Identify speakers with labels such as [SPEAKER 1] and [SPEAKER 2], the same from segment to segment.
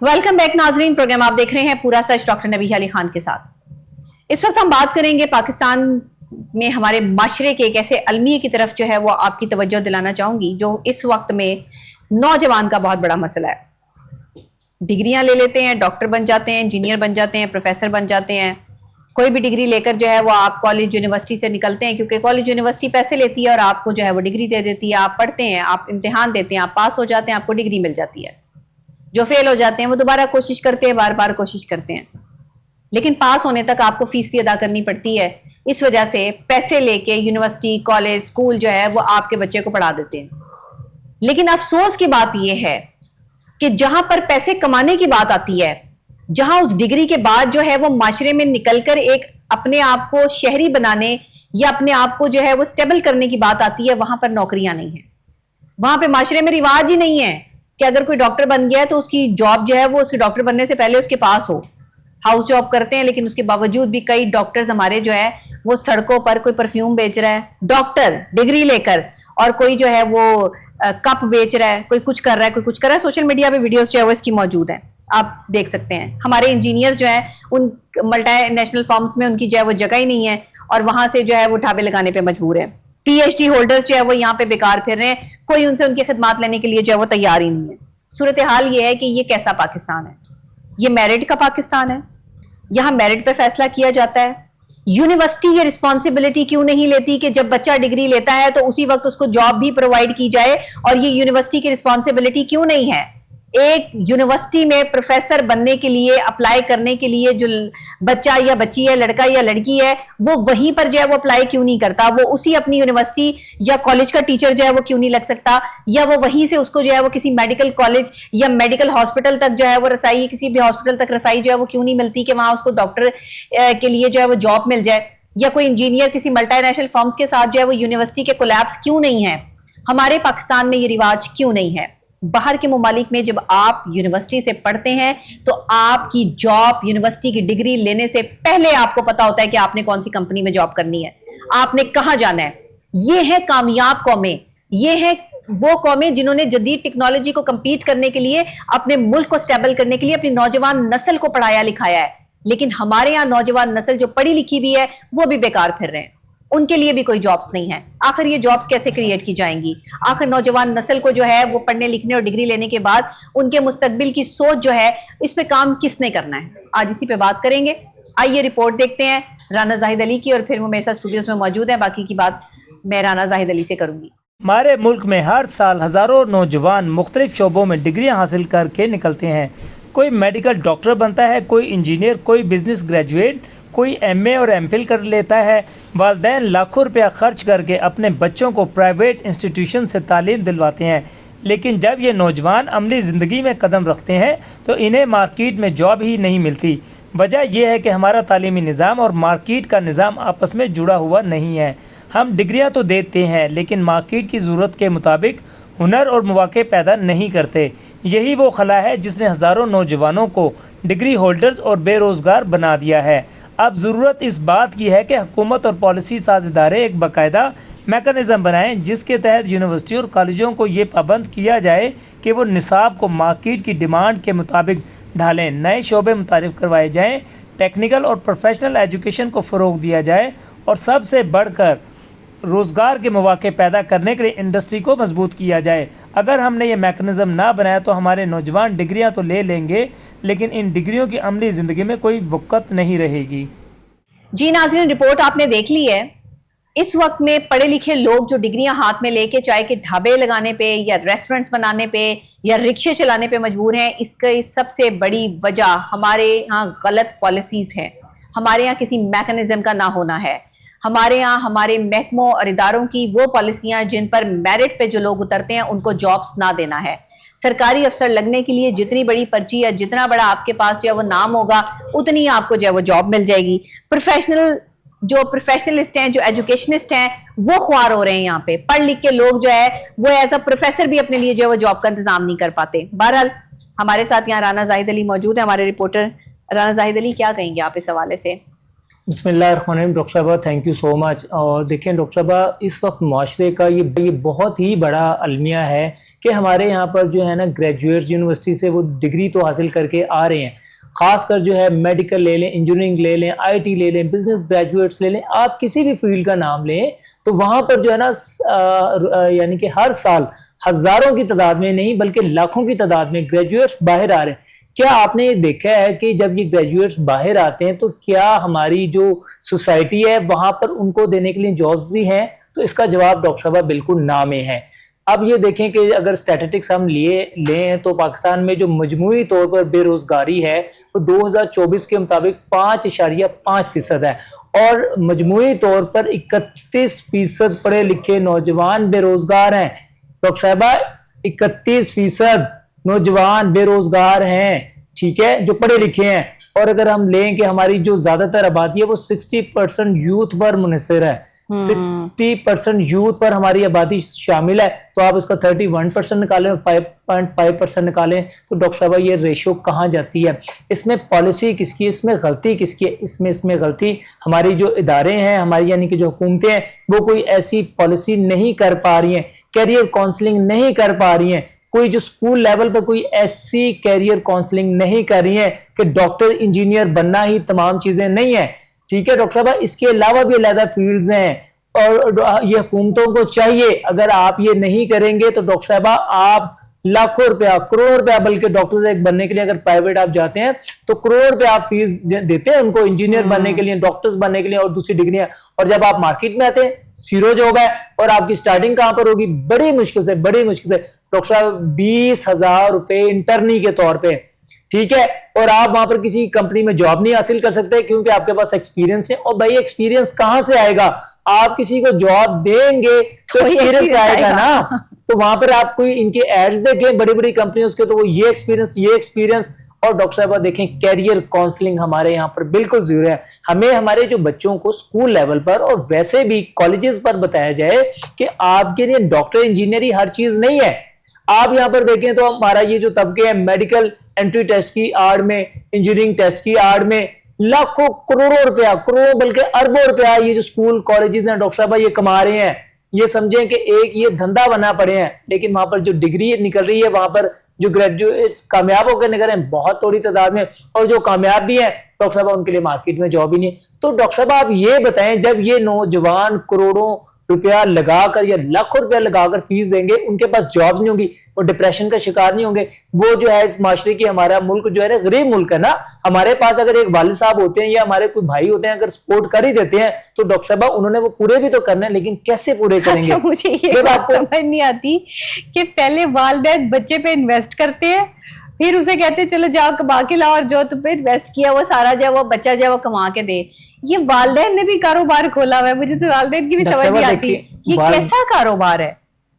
[SPEAKER 1] Welcome back नाजरीन। Programme आप देख रहे हैं पूरा सच डॉक्टर नबीहा अली खान के साथ। इस वक्त हम बात करेंगे पाकिस्तान में हमारे माशरे के एक ऐसे अलमिए की तरफ जो है वो आपकी तवज्जो दिलाना चाहूंगी जो इस वक्त में नौजवान का बहुत बड़ा मसला है। डिग्रियां ले लेते हैं, डॉक्टर बन जाते हैं, इंजीनियर बन जाते हैं, प्रोफेसर बन जाते हैं। कोई भी डिग्री लेकर जो है वो आप कॉलेज यूनिवर्सिटी से निकलते हैं, क्योंकि कॉलेज यूनिवर्सिटी पैसे लेती है और आपको जो है वो डिग्री दे देती है। आप पढ़ते हैं, आप इम्तिहान देते हैं, आप पास हो जाते हैं, आपको डिग्री मिल जाती है। जो फेल हो जाते हैं वो दोबारा कोशिश करते हैं, बार बार कोशिश करते हैं, लेकिन पास होने तक आपको फीस भी अदा करनी पड़ती है। इस वजह से पैसे लेके यूनिवर्सिटी, कॉलेज, स्कूल जो है वो आपके बच्चे को पढ़ा देते हैं। लेकिन अफसोस की बात यह है कि जहां पर पैसे कमाने की बात आती है, जहां उस डिग्री के बाद जो है वो माशरे में निकलकर एक अपने आप को शहरी बनाने या अपने आप को जो है वो स्टेबल करने की बात आती है, वहां पर नौकरियां नहीं है। वहां पे माशरे में रिवाज ही नहीं है कि अगर कोई डॉक्टर बन गया है तो उसकी जॉब जो है वो उसके डॉक्टर बनने से पहले उसके पास हो। हाउस जॉब करते हैं, लेकिन उसके बावजूद भी कई डॉक्टर्स हमारे जो है वो सड़कों पर, कोई परफ्यूम बेच रहा है डॉक्टर डिग्री लेकर, और कोई जो है वो कप बेच रहा है, कोई कुछ कर रहा है, कोई कुछ कर रहा है। सोशल मीडिया पे वीडियोस जो है वो इसकी मौजूद हैं, आप देख सकते हैं। हमारे इंजीनियर जो है उन मल्टी नेशनल फर्म्स में उनकी जो है वो जगह ही नहीं है और वहां से जो है वो ढाबे लगाने पे मजबूर है। पीएचडी होल्डर्स जो है वो यहाँ पे बेकार फिर रहे हैं, कोई उनसे उनकी खिदमत लेने के लिए जो है वो तैयार ही नहीं है। सूरत हाल ये है कि ये कैसा पाकिस्तान है? ये मेरिट का पाकिस्तान है। यहाँ मेरिट पे फैसला किया जाता है। यूनिवर्सिटी ये रिस्पॉन्सिबिलिटी क्यों नहीं लेती कि जब बच्चा डिग्री लेता है तो उसी वक्त उसको जॉब भी प्रोवाइड की जाए, और ये यूनिवर्सिटी की रिस्पॉन्सिबिलिटी क्यों नहीं है? एक यूनिवर्सिटी में प्रोफेसर बनने के लिए अप्लाई करने के लिए जो बच्चा या बच्ची है, लड़का या लड़की है, वो वहीं पर जो है वो अप्लाई क्यों नहीं करता? वो उसी अपनी यूनिवर्सिटी या कॉलेज का टीचर जो है वो क्यों नहीं लग सकता? या वो वहीं से उसको जो है वो किसी मेडिकल कॉलेज या मेडिकल हॉस्पिटल तक जो है वो रसाई, किसी भी हॉस्पिटल तक रसाई जो है वो क्यों नहीं मिलती कि वहां उसको डॉक्टर के लिए जो है वो जॉब मिल जाए? या कोई इंजीनियर किसी मल्टीनेशनल फर्म्स के साथ जो है वो यूनिवर्सिटी के कोलैप्स क्यों नहीं है? हमारे पाकिस्तान में ये रिवाज क्यों नहीं है? बाहर के मुमालिक में जब आप यूनिवर्सिटी से पढ़ते हैं तो आपकी जॉब यूनिवर्सिटी की डिग्री लेने से पहले आपको पता होता है कि आपने कौन सी कंपनी में जॉब करनी है, आपने कहां जाना है। ये है कामयाब कौमें, ये है वो कौमें जिन्होंने जदीद टेक्नोलॉजी को कंपीट करने के लिए, अपने मुल्क को स्टेबल करने के लिए अपनी नौजवान नस्ल को पढ़ाया लिखाया है। लेकिन हमारे यहाँ नौजवान नस्ल जो पढ़ी लिखी भी है वो भी बेकार फिर रहे हैं, उनके लिए भी कोई जॉब्स नहीं है। आखिर ये जॉब्स कैसे क्रिएट की जाएंगी? आखिर नौजवान नस्ल को जो है वो पढ़ने लिखने और डिग्री लेने के बाद उनके मुस्तकबिल की सोच जो है इस पे काम किसने करना है? आज इसी पे बात करेंगे। आइए रिपोर्ट देखते हैं राना जाहिद अली की, और फिर वो मेरे साथ स्टूडियोज में मौजूद है। बाकी की बात मैं राना जाहिद अली से करूंगी।
[SPEAKER 2] हमारे मुल्क में हर साल हज़ारों नौजवान मुख्तलिफ शोबों में डिग्रियां हासिल करके निकलते हैं। कोई मेडिकल डॉक्टर बनता है, कोई इंजीनियर, कोई बिजनेस ग्रेजुएट, कोई एमए और एमफिल कर लेता है। वालिदैन लाखों रुपया खर्च करके अपने बच्चों को प्राइवेट इंस्टीट्यूशन से तालीम दिलवाते हैं, लेकिन जब ये नौजवान अमली ज़िंदगी में कदम रखते हैं तो इन्हें मार्केट में जॉब ही नहीं मिलती। वजह यह है कि हमारा तालीमी निज़ाम और मार्केट का निज़ाम आपस में जुड़ा हुआ नहीं है। हम डिग्रियां तो देते हैं लेकिन मार्केट की ज़रूरत के मुताबिक हुनर और मौके पैदा नहीं करते। यही वो खला है जिसने हज़ारों नौजवानों को डिग्री होल्डर्स और बेरोज़गार बना दिया है। अब ज़रूरत इस बात की है कि हुकूमत और पॉलिसी साज इदारे एक बाकायदा मैकेनिज़्म बनाएं जिसके तहत यूनिवर्सिटी और कॉलेजों को ये पाबंद किया जाए कि वो निसाब को मार्केट की डिमांड के मुताबिक ढालें। नए शोबे मुतारिफ करवाए जाएँ, टेक्निकल और प्रोफेशनल एजुकेशन को फ़रोग दिया जाए, और सबसे बढ़कर रोज़गार के मौके पैदा करने के लिए इंडस्ट्री को मजबूत किया जाए। अगर हमने ये मैकेनिज़्म ना बनाया तो हमारे नौजवान डिग्रियां तो ले लेंगे, लेकिन इन डिग्रियों की अमली ज़िंदगी में कोई वक़्त नहीं रहेगी।
[SPEAKER 1] जी नाज़रीन, रिपोर्ट आपने देख ली है। इस वक्त में पढ़े लिखे लोग जो डिग्रियां हाथ में लेके चाय के ढाबे लगाने पे या रेस्टोरेंट्स बनाने पे या रिक्शे चलाने पे मजबूर हैं, इसकी सबसे बड़ी वजह हमारे यहाँ गलत पॉलिसीज हैं। हमारे यहाँ किसी मैकेनिज़्म का ना होना है। हमारे यहाँ हमारे महकमों और इदारों की वो पॉलिसियां जिन पर मेरिट पे जो लोग उतरते हैं उनको जॉब्स ना देना है। सरकारी अफसर लगने के लिए जितनी बड़ी पर्ची या जितना बड़ा आपके पास जो है वो नाम होगा, उतनी आपको जो है वो जॉब मिल जाएगी। प्रोफेशनलिस्ट हैं, जो एजुकेशनिस्ट हैं, वो ख्वार हो रहे हैं। यहाँ पे पढ़ लिख के लोग जो है वो एज अ प्रोफेसर भी अपने लिए जो है वो जॉब का इंतजाम नहीं कर पाते। बहरहाल हमारे साथ यहाँ राना जाहिद अली मौजूद है, हमारे रिपोर्टर। राना जाहिद अली, क्या कहेंगे आप इस हवाले से?
[SPEAKER 2] बिस्मिल्लाहिर्रहमानिर्रहीम। डॉक्टर साहबा थैंक यू सो मच। और देखें डॉक्टर साहबा, इस वक्त माशरे का ये बहुत ही बड़ा अलमिया है कि हमारे यहाँ पर जो है ना ग्रेजुएट्स यूनिवर्सिटी से वो डिग्री तो हासिल करके आ रहे हैं, ख़ासकर जो है मेडिकल ले लें, इंजीनियरिंग ले लें, आईटी ले लें, बिजनेस ग्रेजुएट्स ले लें, आप किसी भी फील्ड का नाम लें तो वहाँ पर जो है ना यानी कि हर साल हज़ारों की तादाद में नहीं बल्कि लाखों की तादाद में ग्रेजुएट्स बाहर आ रहे हैं। क्या आपने ये देखा है कि जब ये ग्रेजुएट्स बाहर आते हैं तो क्या हमारी जो सोसाइटी है वहां पर उनको देने के लिए जॉब्स भी हैं? तो इसका जवाब डॉक्टर साहब बिल्कुल ना में है। अब ये देखें कि अगर स्टैटिस्टिक्स हम लें तो पाकिस्तान में जो मजमूई तौर पर बेरोजगारी है वो 2024 के मुताबिक 5.5% है और मजमूई तौर पर 31% पढ़े लिखे नौजवान बेरोजगार हैं। डॉक्टर साहबा 31% नौजवान बेरोजगार हैं, ठीक है, जो पढ़े लिखे हैं। और अगर हम लें कि हमारी जो ज्यादातर आबादी है वो 60% यूथ पर मुनहसर है, 60% यूथ पर हमारी आबादी शामिल है, तो आप इसका 31% निकालें और 5.5% निकालें तो डॉक्टर साहब ये रेशो कहाँ जाती है? इसमें पॉलिसी किसकी है, इसमें गलती किसकी है? इसमें गलती हमारी जो इदारे हैं, हमारी यानी कि जो हुकूमतें हैं, वो कोई ऐसी पॉलिसी नहीं कर पा रही हैं, कैरियर काउंसलिंग नहीं कर पा रही हैं, कोई जो स्कूल लेवल पर कोई ऐसी कैरियर काउंसलिंग नहीं कर रही है कि डॉक्टर इंजीनियर बनना ही तमाम चीजें नहीं है, ठीक है डॉक्टर साहब। इसके अलावा भी अलग फील्ड्स हैं और ये हुकूमतों को चाहिए, अगर आप ये नहीं करेंगे तो डॉक्टर साहब आप लाखों रुपया, करोड़ रुपया, बल्कि डॉक्टर एक बनने के लिए अगर प्राइवेट आप जाते हैं तो करोड़ रुपया आप फीस देते हैं उनको इंजीनियर बनने के लिए, डॉक्टर्स बनने के लिए और दूसरी डिग्रियां, और जब आप मार्केट में आते हैं जीरो जॉब है और आपकी स्टार्टिंग कहां पर होगी? बड़ी मुश्किल से डॉक्टर साहब 20,000 रुपए इंटर्नी के तौर पे, ठीक है, और आप वहां पर किसी कंपनी में जॉब नहीं हासिल कर सकते क्योंकि आपके पास एक्सपीरियंस नहीं। और भाई एक्सपीरियंस कहां से आएगा? आप किसी को जॉब देंगे तो एक्सपीरियंस आएगा ना। तो वहां पर आप कोई इनके एड्स देखें बड़ी बड़ी कंपनियों के, तो वो ये एक्सपीरियंस। और डॉक्टर साहब देखें कैरियर काउंसलिंग हमारे यहाँ पर बिल्कुल जरूरी है। हमें हमारे जो बच्चों को स्कूल लेवल पर और वैसे भी कॉलेजेस पर बताया जाए कि आपके लिए डॉक्टर इंजीनियरी हर चीज नहीं है। आप यहाँ पर देखें तो हमारा ये जो तबके हैं मेडिकल एंट्री टेस्ट की आड़ में, इंजीनियरिंग टेस्ट की आड़ में लाखों करोड़ों रुपया, करोड़ों बल्कि अरबों रुपया ये जो स्कूल कॉलेजेस हैं डॉक्टर साहब ये कमा रहे हैं। ये समझें कि एक ये धंधा बना पड़े हैं, लेकिन वहां पर जो डिग्री निकल रही है वहां पर जो ग्रेजुएट्स कामयाब होकर निकल रहे हैं बहुत थोड़ी तादाद में, और जो कामयाब भी हैं डॉक्टर साहब उनके लिए मार्केट में जॉब ही नहीं। तो डॉक्टर साहब आप ये बताएं, जब ये नौजवान करोड़ों रुपया लगाकर या लाखों रुपया लगाकर फीस देंगे, उनके पास जॉब नहीं होगी, वो डिप्रेशन का शिकार नहीं होंगे। वो जो है इस माशरे की, हमारा मुल्क जो है ना गरीब मुल्क है ना, हमारे पास अगर एक वालिद साहब होते हैं या हमारे कोई भाई होते हैं, अगर सपोर्ट कर ही देते हैं तो डॉक्टर साहब उन्होंने वो पूरे भी तो करना है, लेकिन कैसे पूरे करेंगे?
[SPEAKER 1] अच्छा, मुझे ये बात समझ नहीं आती कि पहले वालिदैन बच्चे पे इन्वेस्ट करते हैं, फिर उसे कहते हैं चलो जाओ कमा के लाओ, और जो तुम पे इन्वेस्ट किया वो सारा जो वो बच्चा जो वो कमा के दे। ये वालिदैन ने भी कारोबार खोला हुआ है, मुझे तो वालिदैन की भी समझ नहीं आती ये कैसा कारोबार है।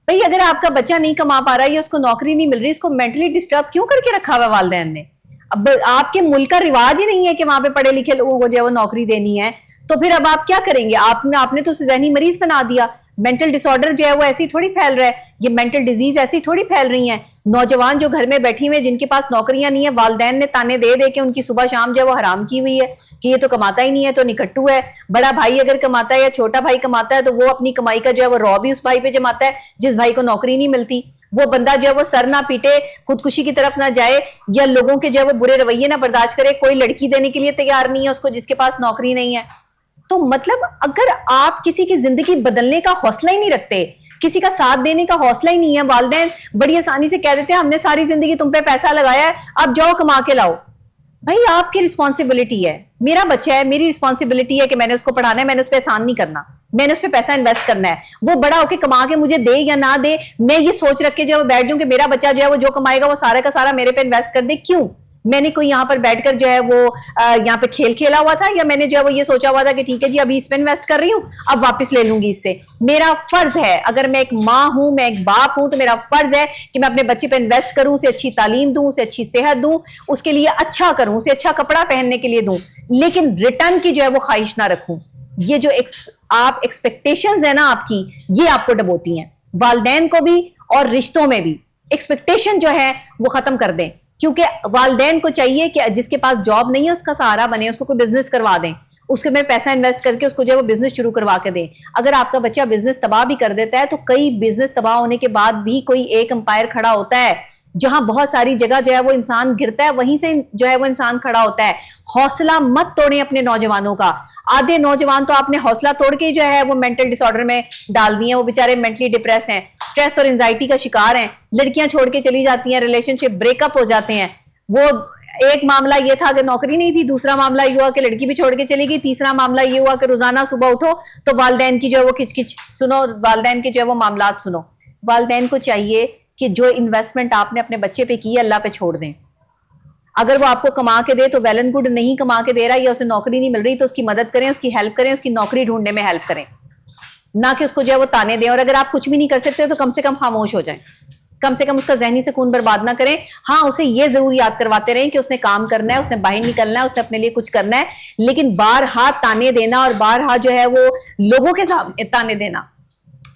[SPEAKER 1] भाई अगर आपका बच्चा नहीं कमा पा रहा है या उसको नौकरी नहीं मिल रही, उसको मेंटली डिस्टर्ब क्यों करके रखा हुआ है वालिदैन ने? अब आपके मुल्क का रिवाज ही नहीं है कि वहां पे पढ़े लिखे लोगों को जो है वो नौकरी देनी है, तो फिर अब आप क्या करेंगे? आपने तो उसे ज़हनी मरीज बना दिया। मेंटल डिसऑर्डर जो है वो ऐसी थोड़ी फैल रहा है, ये मेंटल डिजीज ऐसी थोड़ी फैल रही हैं। नौजवान जो घर में बैठी हुए जिनके पास नौकरियां नहीं है, वालिदैन ने ताने दे दे के उनकी सुबह शाम जो है वो हराम की हुई है कि ये तो कमाता ही नहीं है, तो निकट्टू है। बड़ा भाई अगर कमाता है या छोटा भाई कमाता है तो वो अपनी कमाई का जो है वो रौ भी उस भाई पे जमाता है जिस भाई को नौकरी नहीं मिलती। वो बंदा जो है वो सर ना पीटे, खुदकुशी की तरफ ना जाए, या लोगों के जो है वो बुरे रवैये ना बर्दाश्त करे, कोई लड़की देने के लिए तैयार नहीं है उसको जिसके पास नौकरी नहीं है। तो मतलब अगर आप किसी की जिंदगी बदलने का हौसला ही नहीं रखते, किसी का साथ देने का हौसला ही नहीं है, वालिदैन बड़ी आसानी से कह देते हैं हमने सारी जिंदगी तुम पे पैसा लगाया है, अब जाओ कमा के लाओ। भाई आपकी रिस्पॉन्सिबिलिटी है, मेरा बच्चा है, मेरी रिस्पॉन्सिबिलिटी है कि मैंने उसको पढ़ाना है, मैंने उस पर एहसान नहीं करना, मैंने उस पर पैसा इन्वेस्ट करना है। वो बड़ा होकर कमा के मुझे दे या ना दे, मैं ये सोच रख के जो बैठ जाऊं कि मेरा बच्चा जो है वो जो कमाएगा वो सारा का सारा मेरे पे इन्वेस्ट कर दे। क्यों? मैंने कोई यहाँ पर बैठकर जो है वो यहाँ पे खेल खेला हुआ था, या मैंने जो है वो ये सोचा हुआ था कि ठीक है जी अभी इस पे इन्वेस्ट कर रही हूँ, अब वापस ले लूंगी इससे। मेरा फर्ज है, अगर मैं एक माँ हूं, मैं एक बाप हूं, तो मेरा फर्ज है कि मैं अपने बच्चे पे इन्वेस्ट करूं, उसे अच्छी तालीम दूं, उसे अच्छी सेहत दूं, उसके लिए अच्छा करूं, उसे अच्छा कपड़ा पहनने के लिए दूं, लेकिन रिटर्न की जो है वो ख्वाहिश ना रखूं। ये जो आप एक्सपेक्टेशंस है ना आपकी, ये आपको डबोती हैं। वालिदैन को भी और रिश्तों में भी एक्सपेक्टेशन जो है वो खत्म कर दें, क्योंकि वालिदैन को चाहिए कि जिसके पास जॉब नहीं है उसका सहारा बने, उसको कोई बिजनेस करवा दें, اس کے میں پیسہ انویسٹ کر کے اس کو جو ہے وہ بزنس شروع کروا کے دیں. اگر آپ کا بچہ بزنس تباہ بھی کر دیتا ہے تو کئی بزنس تباہ ہونے کے بعد بھی کوئی ایک امپائر کھڑا ہوتا ہے, جہاں بہت ساری جگہ جو ہے وہ انسان گرتا ہے وہیں سے جو ہے وہ انسان کھڑا ہوتا ہے. حوصلہ مت توڑیں اپنے نوجوانوں کا. آدھے نوجوان تو آپ نے حوصلہ توڑ کے جو ہے وہ مینٹل ڈس آرڈر میں ڈال دیے ہیں, وہ بیچارے مینٹلی ڈپریس ہیں, سٹریس اور انزائٹی کا شکار ہیں, لڑکیاں چھوڑ کے چلی جاتی ہیں, ریلیشن شپ بریک اپ ہو جاتے ہیں. وہ ایک معاملہ یہ تھا کہ نوکری نہیں تھی, دوسرا معاملہ یہ ہوا کہ لڑکی بھی چھوڑ کے چلی گئی, تیسرا معاملہ یہ ہوا کہ روزانہ صبح اٹھو تو والدین کی جو ہے وہ کچ کچ سنو, والدین کے جو ہے وہ معاملات سنو. والدین کو چاہیے کہ جو انویسٹمنٹ آپ نے اپنے بچے پہ کی ہے اللہ پہ چھوڑ دیں. اگر وہ آپ کو کما کے دے تو ویل اینڈ گڈ, نہیں کما کے دے رہا یا اسے نوکری نہیں مل رہی تو اس کی مدد کریں, اس کی ہیلپ کریں, اس کی نوکری ڈھونڈنے میں ہیلپ کریں, نہ کہ اس کو جو ہے وہ تانے دیں. اور اگر آپ کچھ بھی نہیں کر سکتے تو کم سے کم خاموش ہو جائیں, کم سے کم اس کا ذہنی سکون برباد نہ کریں. ہاں اسے یہ ضرور یاد کرواتے رہیں کہ اس نے کام کرنا ہے, اس نے باہر نکلنا ہے, اس نے اپنے لیے کچھ کرنا ہے, لیکن بارہا تانے دینا اور بارہا جو ہے وہ لوگوں کے سامنے تانے دینا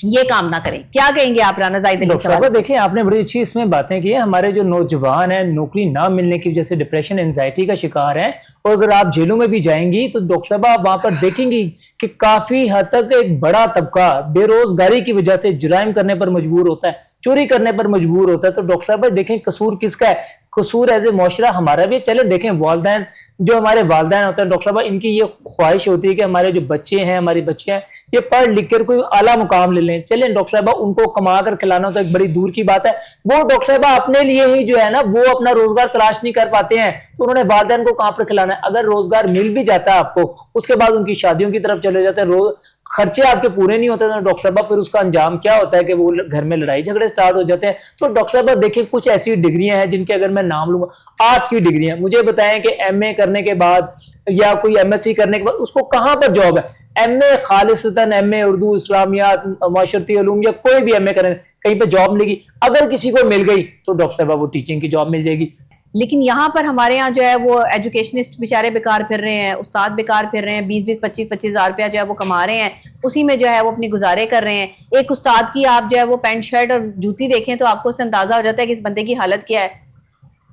[SPEAKER 1] یہ کام نہ کریں. کیا کہیں گے آپ رانا زاہد علی صاحب؟
[SPEAKER 2] دیکھیں آپ نے بڑی اچھی اس میں باتیں کی ہیں. ہمارے جو نوجوان ہیں نوکری نہ ملنے کی وجہ سے ڈپریشن انزائٹی کا شکار ہیں, اور اگر آپ جیلوں میں بھی جائیں گی تو ڈاکٹر صاحب آپ وہاں پر دیکھیں گی کہ کافی حد تک ایک بڑا طبقہ بے روزگاری کی وجہ سے جرائم کرنے پر مجبور ہوتا ہے, چوری کرنے پر مجبور ہوتا ہے. تو ڈاکٹر صاحب دیکھیں قصور کس کا ہے؟ قصور ایز اے معاشرہ ہمارا بھی. چلے دیکھیں والدین, جو ہمارے والدین ہوتے ہیں ڈاکٹر صاحب, ان کی یہ خواہش ہوتی ہے کہ ہمارے جو بچے ہیں, ہماری بچیاں ہیں, یہ پڑھ لکھ کر کوئی اعلیٰ مقام لے لیں. چلیں ڈاکٹر صاحبہ ان کو کما کر کھلانا تو ایک بڑی دور کی بات ہے. وہ ڈاکٹر صاحبہ اپنے لیے ہی جو ہے نا وہ اپنا روزگار تلاش نہیں کر پاتے ہیں, تو انہوں نے والدین کو کہاں پر کھلانا ہے؟ اگر روزگار مل بھی جاتا ہے آپ کو, اس کے بعد ان کی شادیوں کی طرف چلے جاتے ہیں, خرچے آپ کے پورے نہیں ہوتے. تو ڈاکٹر صاحبہ پھر اس کا انجام کیا ہوتا ہے کہ وہ گھر میں لڑائی جھگڑے سٹارٹ ہو جاتے ہیں. تو ڈاکٹر صاحبہ دیکھیں کچھ ایسی ڈگریاں ہیں جن کے اگر میں نام لوں گا, آرٹس کی ڈگریاں, مجھے بتائیں کہ ایم اے کرنے کے بعد یا کوئی ایم ایس سی کرنے کے بعد اس کو کہاں پر جاب ہے؟ ایم اے خالصتاً ایم اے اردو اسلامیات معاشرتی علوم یا کوئی بھی ایم اے کریں, کہیں پہ جاب ملے گی؟ اگر کسی کو مل گئی تو ڈاکٹر صاحبہ وہ ٹیچنگ کی جاب مل جائے گی.
[SPEAKER 1] لیکن یہاں پر ہمارے ہاں جو ہے وہ ایجوکیشنسٹ بیچارے بیکار پھر رہے ہیں, استاد بیکار پھر رہے ہیں, 20-25 ہزار روپیہ جو ہے وہ کما رہے ہیں, اسی میں جو ہے وہ اپنی گزارے کر رہے ہیں. ایک استاد کی آپ جو ہے وہ پینٹ شرٹ اور جوتی دیکھیں تو آپ کو اس سے اندازہ ہو جاتا ہے کہ اس بندے کی حالت کیا ہے.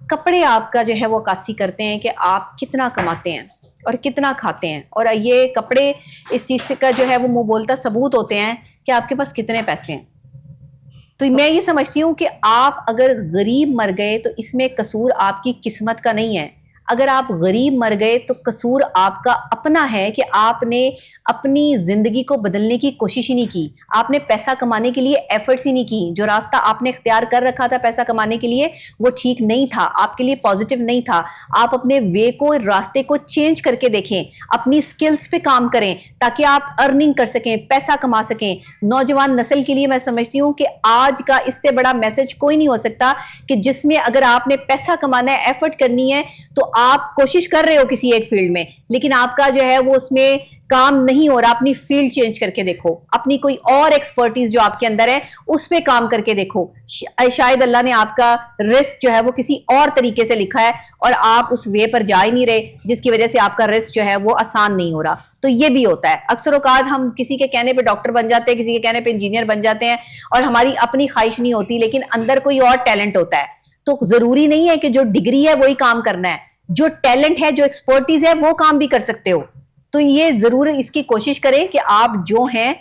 [SPEAKER 1] کپڑے آپ کا جو ہے وہ عکاسی کرتے ہیں کہ آپ کتنا کماتے ہیں اور کتنا کھاتے ہیں, اور یہ کپڑے اس چیز کا جو ہے وہ منہ بولتا ثبوت ہوتے ہیں کہ آپ کے پاس کتنے پیسے ہیں. تو میں یہ سمجھتی ہوں کہ آپ اگر غریب مر گئے تو اس میں قصور آپ کی قسمت کا نہیں ہے. اگر آپ غریب مر گئے تو قصور آپ کا اپنا ہے کہ آپ نے اپنی زندگی کو بدلنے کی کوشش ہی نہیں کی, آپ نے پیسہ کمانے کے لیے ایفرٹس ہی نہیں کی. جو راستہ آپ نے اختیار کر رکھا تھا پیسہ کمانے کے لیے وہ ٹھیک نہیں تھا, آپ کے لیے پازیٹیو نہیں تھا. آپ اپنے وے کو, راستے کو چینج کر کے دیکھیں, اپنی سکلز پہ کام کریں تاکہ آپ ارننگ کر سکیں, پیسہ کما سکیں. نوجوان نسل کے لیے میں سمجھتی ہوں کہ آج کا اس سے بڑا میسج کوئی نہیں ہو سکتا کہ جس میں اگر آپ نے پیسہ کمانا ہے, ایفرٹ کرنی ہے, تو آپ کوشش کر رہے ہو کسی ایک فیلڈ میں لیکن آپ کا جو ہے وہ اس میں کام نہیں ہو رہا, اپنی فیلڈ چینج کر کے دیکھو, اپنی کوئی اور ایکسپرٹیز جو آپ کے اندر ہے اس پہ کام کر کے دیکھو. شاید اللہ نے آپ کا رسک جو ہے وہ کسی اور طریقے سے لکھا ہے اور آپ اس وے پر جا ہی نہیں رہے, جس کی وجہ سے آپ کا رسک جو ہے وہ آسان نہیں ہو رہا. تو یہ بھی ہوتا ہے. اکثر اوقات ہم کسی کے کہنے پہ ڈاکٹر بن جاتے ہیں, کسی کے کہنے پہ انجینئر بن جاتے ہیں اور ہماری اپنی خواہش نہیں ہوتی, لیکن اندر کوئی اور ٹیلنٹ ہوتا ہے. تو ضروری نہیں ہے کہ جو ڈگری ہے وہی کام کرنا ہے, جو ٹیلنٹ ہے, جو ایکسپرٹیز ہے وہ کام بھی کر سکتے ہو. تو یہ ضرور اس کی کوشش کریں کہ آپ جو ہیں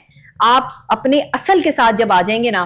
[SPEAKER 1] آپ اپنے اصل کے ساتھ جب آ جائیں گے نا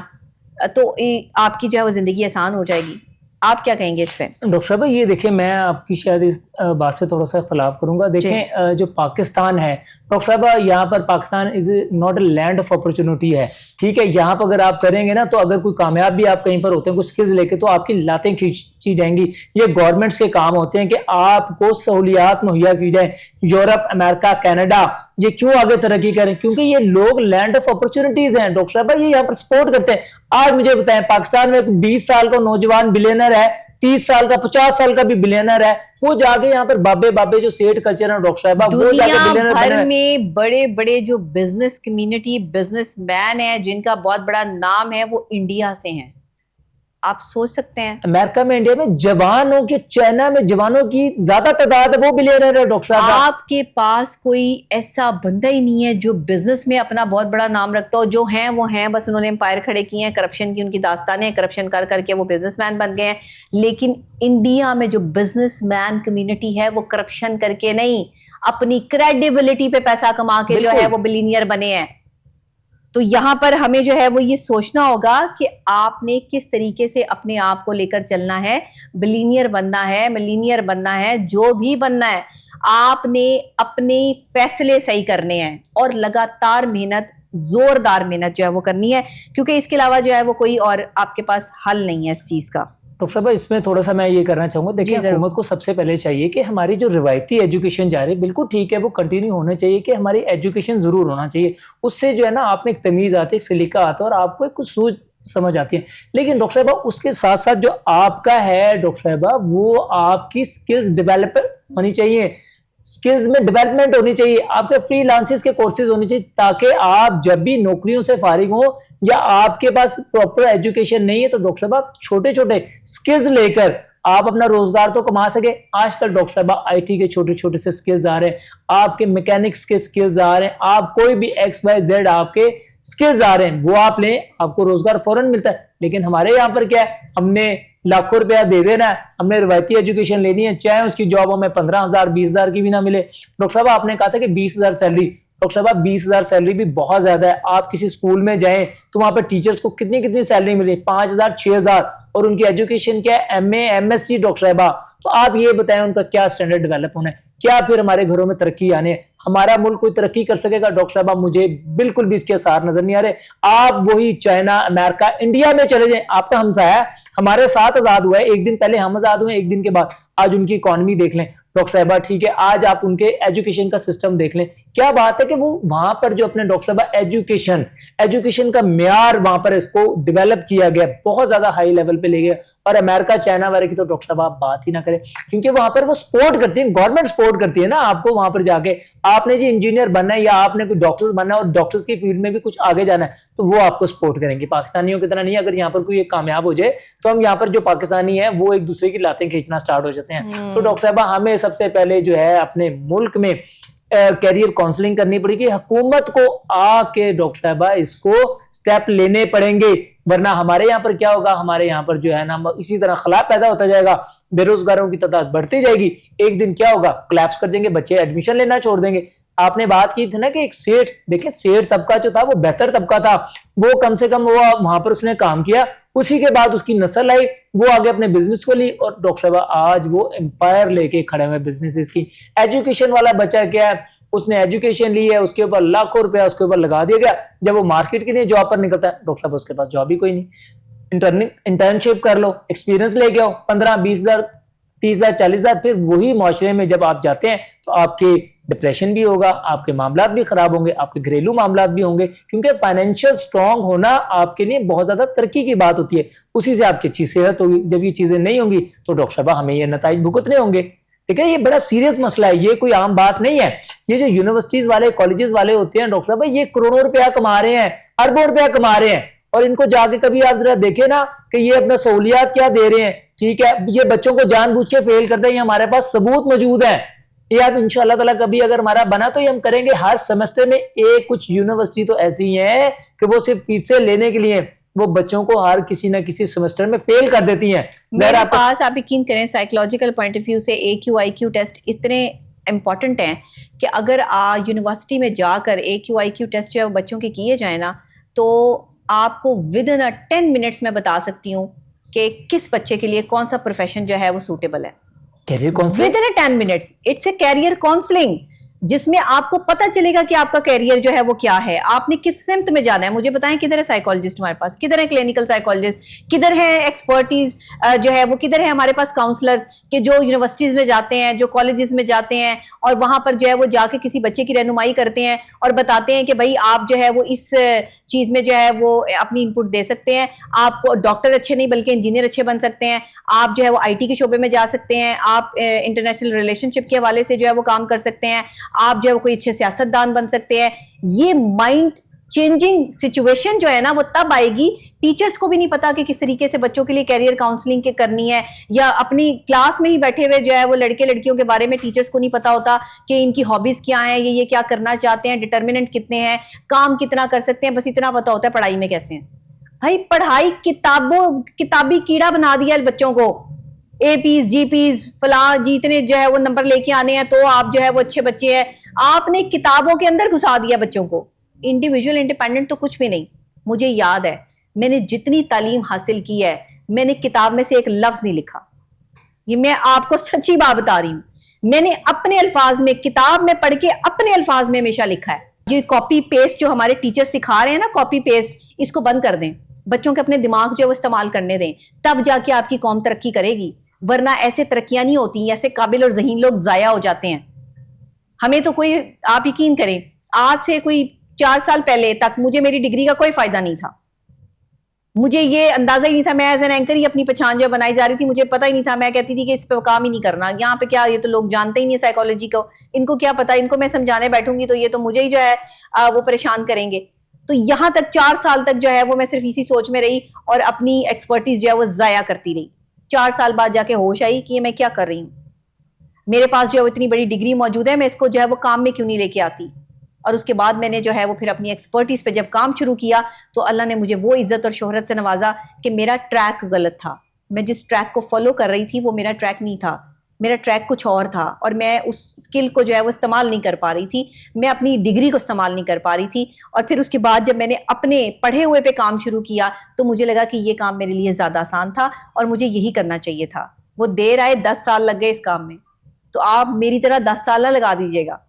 [SPEAKER 1] تو آپ کی جو ہے وہ زندگی آسان ہو جائے گی. آپ کیا کہیں گے اس پہ؟
[SPEAKER 2] ڈاکٹر صاحب یہ دیکھیں میں آپ کی شاید اس بات سے تھوڑا سا اختلاف کروں گا. دیکھیں جو پاکستان ہے ڈاکٹر صاحب, یہاں پر Pakistan is not a land of opportunity ہے, ٹھیک ہے. یہاں پر اگر آپ کریں گے نا تو اگر کوئی کامیاب بھی آپ کہیں پر ہوتے ہیں کچھ سکلز لے کے تو آپ کی لاتیں کھینچی جائیں گی. یہ گورنمنٹس کے کام ہوتے ہیں کہ آپ کو سہولیات مہیا کی جائیں. یورپ, امریکہ, کینیڈا یہ کیوں آگے ترقی کریں؟ کیونکہ یہ لوگ لینڈ آف اپرچونٹیز ہیں ڈاکٹر صاحب, یہ یہاں پر سپورٹ کرتے ہیں. آج مجھے بتائیں پاکستان میں 20 سال کا نوجوان بلینر ہے, 30 سال کا 50 سال کا بھی بلینر ہے, وہ جا کے یہاں پر بابے جو سیٹ کلچر ہے ڈاکٹر صاحبہ,
[SPEAKER 1] دنیا بھر میں بڑے بڑے جو بزنس کمیونٹی, بزنس مین ہیں جن کا بہت بڑا نام ہے وہ انڈیا سے ہیں. آپ سوچ سکتے ہیں
[SPEAKER 2] امریکہ میں انڈیا میں جوانوں کے, چائنا میں جوانوں کی زیادہ تعداد ہے, وہ بلینئر ہے ڈاکٹر صاحب.
[SPEAKER 1] آپ کے پاس کوئی ایسا بندہ ہی نہیں ہے جو بزنس میں اپنا بہت بڑا نام رکھتا ہو. جو ہیں وہ ہیں, بس انہوں نے امپائر کھڑے کیے ہیں, کرپشن کی ان کی داستانیں ہیں, کرپشن کر کر کے وہ بزنس مین بن گئے ہیں. لیکن انڈیا میں جو بزنس مین کمیونٹی ہے وہ کرپشن کر کے نہیں, اپنی کریڈیبلٹی پہ پیسہ کما کے جو ہے وہ بلینئر بنے ہیں. تو یہاں پر ہمیں جو ہے وہ یہ سوچنا ہوگا کہ آپ نے کس طریقے سے اپنے آپ کو لے کر چلنا ہے. بلینئر بننا ہے, ملینئر بننا ہے, جو بھی بننا ہے, آپ نے اپنے فیصلے صحیح کرنے ہیں اور لگاتار محنت, زوردار محنت جو ہے وہ کرنی ہے, کیونکہ اس کے علاوہ جو ہے وہ کوئی اور آپ کے پاس حل نہیں ہے اس چیز کا.
[SPEAKER 2] ڈاکٹر صاحب اس میں تھوڑا سا میں یہ کرنا چاہوں گا, دیکھیں حکومت کو سب سے پہلے چاہیے کہ ہماری جو روایتی ایجوکیشن جا رہی ہے بالکل ٹھیک ہے, وہ کنٹینیو ہونا چاہیے, کہ ہماری ایجوکیشن ضرور ہونا چاہیے. اس سے جو ہے نا آپ میں ایک تمیز آتی ہے, ایک سلیقہ آتا ہے اور آپ کو ایک کچھ سوچ سمجھ آتی ہے. لیکن ڈاکٹر صاحبہ اس کے ساتھ ساتھ جو آپ کا ہے ڈاکٹر صاحبہ, وہ آپ کی سکلز ڈیولپ ہونی چاہیے, سکلز میں ڈیولپمنٹ ہونی چاہیے, آپ کے فری لانسز کے کورسز ہونے چاہیے, تاکہ آپ جب بھی نوکریوں سے فارغ ہوں یا آپ کے پاس پراپر ایجوکیشن نہیں ہے تو ڈاکٹر صاحب آپ چھوٹے چھوٹے سکلز لے کر آپ اپنا روزگار تو کما سکے. آج کل ڈاکٹر صاحب آئی ٹی کے چھوٹے چھوٹے سے سکلز آ رہے ہیں, آپ کے میکینکس کے سکلز آ رہے ہیں, آپ کوئی بھی ایکس وائی زیڈ آپ کے سکلز آ رہے ہیں, وہ آپ لیں, آپ کو روزگار فوراً ملتا ہے. لیکن ہمارے یہاں پر کیا ہے, ہم نے لاکھوں روپیہ دے دینا ہے, ہم نے روایتی ایجوکیشن لینی ہے, چاہے اس کی جاب ہمیں 15,000 20,000 کی بھی نہ ملے. ڈاکٹر صاحب آپ نے کہا تھا کہ 20,000 سیلری, ڈاکٹر صاحب 20,000 سیلری بھی بہت زیادہ ہے. آپ کسی اسکول میں جائیں تو وہاں پہ ٹیچرز کو کتنی سیلری ملی, 5,000 6,000, اور ان کی ایجوکیشن کیا ہے, M A M S C. Doctor صاحبہ تو آپ یہ بتائیں ان کا کیا اسٹینڈرڈ ڈیولپ ہونا ہے, کیا پھر ہمارے گھروں میں ترقی آنے, ہمارا ملک کوئی ترقی کر سکے گا؟ ڈاکٹر صاحبہ مجھے بالکل بھی اس کے آثار نظر نہیں آ رہے. آپ وہی چائنا, امریکہ, انڈیا میں چلے جائیں, آپ کا ہمسایہ ہے, ہمارے ساتھ آزاد ہوا ہے, ایک دن پہلے ہم آزاد ہوئے, ایک دن کے بعد آج ان کی اکانومی دیکھ لیں ڈاکٹر صاحبہ, ٹھیک ہے, آج آپ ان کے ایجوکیشن کا سسٹم دیکھ لیں, کیا بات ہے کہ وہ وہاں پر جو اپنے ڈاکٹر صاحبہ ایجوکیشن کا معیار وہاں پر اس کو ڈیولپ کیا گیا, بہت زیادہ ہائی لیول پہ لے گیا. اور امریکہ چائنا والے کی تو ڈاکٹر صاحب آپ بات ہی نہ کریں, کیونکہ وہاں پر وہ سپورٹ کرتی ہیں, گورنمنٹ سپورٹ کرتی ہے نا آپ کو. وہاں پر جا کے آپ نے جی انجینئر بننا ہے یا آپ نے کوئی ڈاکٹرز بننا ہے اور ڈاکٹرز کی فیلڈ میں بھی کچھ آگے جانا ہے, تو وہ آپ کو سپورٹ کریں گے. پاکستانیوں کی طرح نہیں, اگر یہاں پر کوئی کامیاب ہو جائے تو ہم یہاں پر جو پاکستانی ہیں وہ ایک دوسرے کی لاتیں کھینچنا سٹارٹ ہو جاتے ہیں. تو ڈاکٹر صاحبہ ہمیں سب سے پہلے جو ہے اپنے ملک میں کیریئر کاؤنسلنگ کرنی پڑے گی, حکومت کو آ کے ڈاکٹر صاحبہ اس کو سٹیپ لینے پڑیں گے, ورنہ ہمارے یہاں پر کیا ہوگا, ہمارے یہاں پر جو ہے نا اسی طرح خلا پیدا ہوتا جائے گا, بے روزگاروں کی تعداد بڑھتی جائے گی, ایک دن کیا ہوگا, کلیپس کر دیں گے, بچے ایڈمیشن لینا چھوڑ دیں گے. آپ نے بات کی تھی نا کہ ایک سیٹ, دیکھیں سیٹ طبقہ جو تھا وہ بہتر طبقہ تھا, وہ کم سے کم وہ وہاں پر اس نے کام کیا, اسی کے بعد اس کی نسل آئی, وہ آگے اپنے بزنس کو لی, اور ڈاکٹر صاحبہ آج وہ امپائر لے کے کھڑے ہوئے بزنس کی. ایجوکیشن والا بچہ کیا ہے, اس نے ایجوکیشن لی ہے, اس کے اوپر لاکھوں روپیہ اس کے اوپر لگا دیا گیا, جب وہ مارکیٹ کے لیے جاب پر نکلتا ہے ڈاکٹر صاحب اس کے پاس جاب ہی کوئی نہیں. انٹرنشپ کر لو, ایکسپیرینس لے کے آؤ, 15,000 20,000 30,000, پھر وہی معاشرے میں جب آپ جاتے ہیں تو آپ کے ڈپریشن بھی ہوگا, آپ کے معاملات بھی خراب ہوں گے, آپ کے گھریلو معاملات بھی ہوں گے, کیونکہ فائنینشیل سٹرونگ ہونا آپ کے لیے بہت زیادہ ترقی کی بات ہوتی ہے, اسی سے آپ کی اچھی صحت ہوگی. جب یہ چیزیں نہیں ہوں گی تو ڈاکٹر صاحبہ ہمیں یہ نتائج بھگتنے ہوں گے. دیکھیں یہ بڑا سیریس مسئلہ ہے, یہ کوئی عام بات نہیں ہے. یہ جو یونیورسٹیز والے, کالجز والے ہوتے ہیں ڈاکٹر صاحب, یہ کروڑوں روپیہ کما رہے ہیں, اربوں روپیہ کما رہے ہیں, اور ان کو جا کے کبھی آپ ذرا دیکھیں نا کہ یہ اپنا سہولیات کیا دے رہے ہیں. ٹھیک ہے, یہ بچوں کو جان بوجھ کے فیل کرتے ہیں, یہ ہمارے پاس ثبوت موجود ہے. یہ آپ انشاءاللہ تعالیٰ کبھی اگر ہمارا بنا تو یہ ہم کریں گے. ہر سیمسٹر میں ایک کچھ یونیورسٹی تو ایسی ہیں کہ وہ صرف فیسیں لینے کے لیے وہ بچوں کو ہر کسی نہ کسی سیمسٹر میں فیل کر دیتی ہیں.
[SPEAKER 1] میرے پاس آپ یقین کریں سائیکولوجیکل پوائنٹ آف ویو سے AQ/IQ ٹیسٹ اتنے امپورٹنٹ ہیں کہ اگر یونیورسٹی میں جا کر AQ/IQ ٹیسٹ جو ہے بچوں کے کیے جائیں نا, تو آپ کو ودن 10 منٹس میں بتا سکتی ہوں کہ کس بچے کے لیے کون سا پروفیشن جو ہے وہ سوٹیبل ہے.
[SPEAKER 2] Career counselling
[SPEAKER 1] with in 10 minutes, it's a career counselling, جس میں آپ کو پتہ چلے گا کہ آپ کا کیریئر جو ہے وہ کیا ہے, آپ نے کس سمت میں جانا ہے. مجھے بتائیں کدھر ہے سائیکالوجسٹ ہمارے پاس, کدھر ہے کلینکل سائیکالوجسٹ, کدھر ہے ایکسپرٹیز جو ہے وہ, کدھر ہے ہمارے پاس کاؤنسلرز کہ جو یونیورسٹیز میں جاتے ہیں, جو کالجز میں جاتے ہیں, اور وہاں پر جو ہے وہ جا کے کسی بچے کی رہنمائی کرتے ہیں اور بتاتے ہیں کہ بھائی آپ جو ہے وہ اس چیز میں جو ہے وہ اپنی ان پٹ دے سکتے ہیں, آپ کو ڈاکٹر اچھے نہیں بلکہ انجینئر اچھے بن سکتے ہیں, آپ جو ہے وہ IT کے شعبے میں جا سکتے ہیں, آپ انٹرنیشنل ریلیشن شپ کے حوالے سے جو ہے وہ کام کر سکتے ہیں, آپ جو ہے کوئی اچھے سیاست دان بن سکتے ہیں. یہ مائنڈ चेंजिंग सिचुएशन जो है ना वो तब आएगी, टीचर्स को भी नहीं पता कि किस तरीके से बच्चों के लिए कैरियर काउंसलिंग के करनी है, या अपनी क्लास में ही बैठे हुए जो है वो लड़के लड़कियों के बारे में टीचर्स को नहीं पता होता कि इनकी हॉबीज क्या हैं, ये क्या करना चाहते हैं, डिटर्मिनेंट कितने हैं, काम कितना कर सकते हैं, बस इतना पता होता है पढ़ाई में कैसे हैं। भाई पढ़ाई किताबी कीड़ा बना दिया है बच्चों को, एपीज जीपीज फला जितने जो है वो नंबर लेके आने हैं तो आप जो है वो अच्छे बच्चे हैं, आपने किताबों के अंदर घुसा दिया बच्चों को। इंडिविजुअल इंडिपेंडेंट तो कुछ भी नहीं। मुझे याद है मैंने जितनी तालीम हासिल की है, मैंने किताब में से एक लफ्ज नहीं लिखा, ये मैं आपको सच्ची बात बता रही हूं, मैंने अपने अल्फाज में किताब में पढ़ के अपने अल्फाज में हमेशा लिखा है। ये कॉपी पेस्ट जो हमारे टीचर सिखा रहे हैं ना, कॉपी पेस्ट, इसको बंद कर दें, बच्चों के अपने दिमाग जो है वो इस्तेमाल करने दें, तब जाके आपकी कौम तरक्की करेगी, वरना ऐसे तरक्कियां नहीं होती, ऐसे काबिल और ज़हीन लोग जाया हो जाते हैं। हमें तो कोई, आप यकीन करें, आज से कोई 4 साल पहले तक मुझे मेरी डिग्री का कोई फायदा नहीं था, मुझे ये अंदाजा ही नहीं था, मैं एज एन एंकर ही अपनी पहचान जो बनाई जा रही थी, मुझे पता ही नहीं था, मैं कहती थी कि इस पे काम ही नहीं करना, यहाँ पे क्या, ये तो लोग जानते ही नहीं साइकोलॉजी को, इनको क्या पता, इनको मैं समझाने बैठूंगी तो ये तो मुझे ही जो है वो परेशान करेंगे। तो यहाँ तक 4 साल तक जो है वो मैं सिर्फ इसी सोच में रही और अपनी एक्सपर्टीज जो है वो जाया करती रही। 4 साल बाद जाके होश आई कि ये मैं क्या कर रही हूँ, मेरे पास जो है वो इतनी बड़ी डिग्री मौजूद है, मैं इसको जो है वो काम में क्यों नहीं लेके आती। और उसके बाद मैंने जो है वो फिर अपनी एक्सपर्टीज पे जब काम शुरू किया तो अल्लाह ने मुझे वो इज्जत और शोहरत से नवाजा कि मेरा ट्रैक गलत था, मैं जिस ट्रैक को फॉलो कर रही थी वो मेरा ट्रैक नहीं था, मेरा ट्रैक कुछ और था, और मैं उस स्किल को जो है वो इस्तेमाल नहीं कर पा रही थी, मैं अपनी डिग्री को इस्तेमाल नहीं कर पा रही थी। और फिर उसके बाद जब मैंने अपने पढ़े हुए पे काम शुरू किया तो मुझे लगा कि ये काम मेरे लिए ज़्यादा आसान था और मुझे यही करना चाहिए था। वो देर आए 10 साल लग गए इस काम में, तो आप मेरी तरह 10 साल ना लगा दीजिएगा।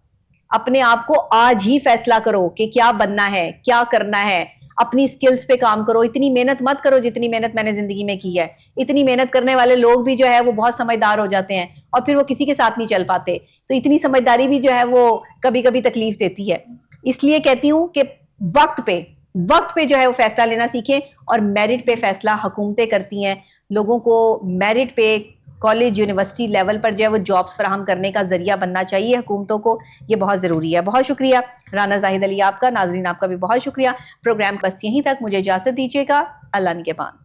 [SPEAKER 1] अपने आप को आज ही फैसला करो कि क्या बनना है, क्या करना है, अपनी स्किल्स पे काम करो। इतनी मेहनत मत करो जितनी मेहनत मैंने जिंदगी में की है। इतनी मेहनत करने वाले लोग भी जो है वो बहुत समझदार हो जाते हैं और फिर वो किसी के साथ नहीं चल पाते, तो इतनी समझदारी भी जो है वो कभी कभी तकलीफ देती है। इसलिए कहती हूँ कि वक्त पे जो है वो फैसला लेना सीखें, और मेरिट पे फैसला हुकूमतें करती हैं। लोगों को मेरिट पे कॉलेज यूनिवर्सिटी लेवल पर जो है वो जॉब्स फराहम करने का जरिया बनना चाहिए हुकूमतों को, ये बहुत ज़रूरी है। बहुत शुक्रिया राना जाहिद अली आपका, नाजरीन आपका भी बहुत शुक्रिया। प्रोग्राम बस यहीं तक, मुझे इजाज़त दीजिएगा। अल्लाह निगहबान।